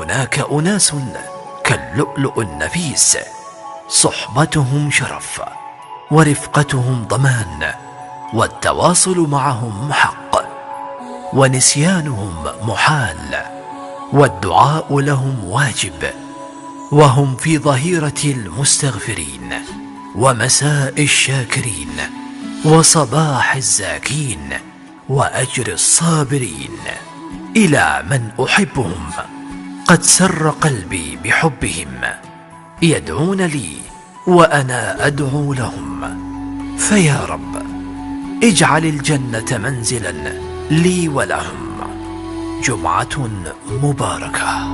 هناك أناس كاللؤلؤ النفيس، صحبتهم شرف، ورفقتهم ضمان، والتواصل معهم حق، ونسيانهم محال، والدعاء لهم واجب، وهم في ظهيرة المستغفرين، ومساء الشاكرين، وصباح الزاكين، وأجر الصابرين. إلى من أحبهم قد سر قلبي بحبهم، يدعون لي وأنا أدعو لهم، فيا رب اجعل الجنة منزلا لي ولهم. جمعة مباركة.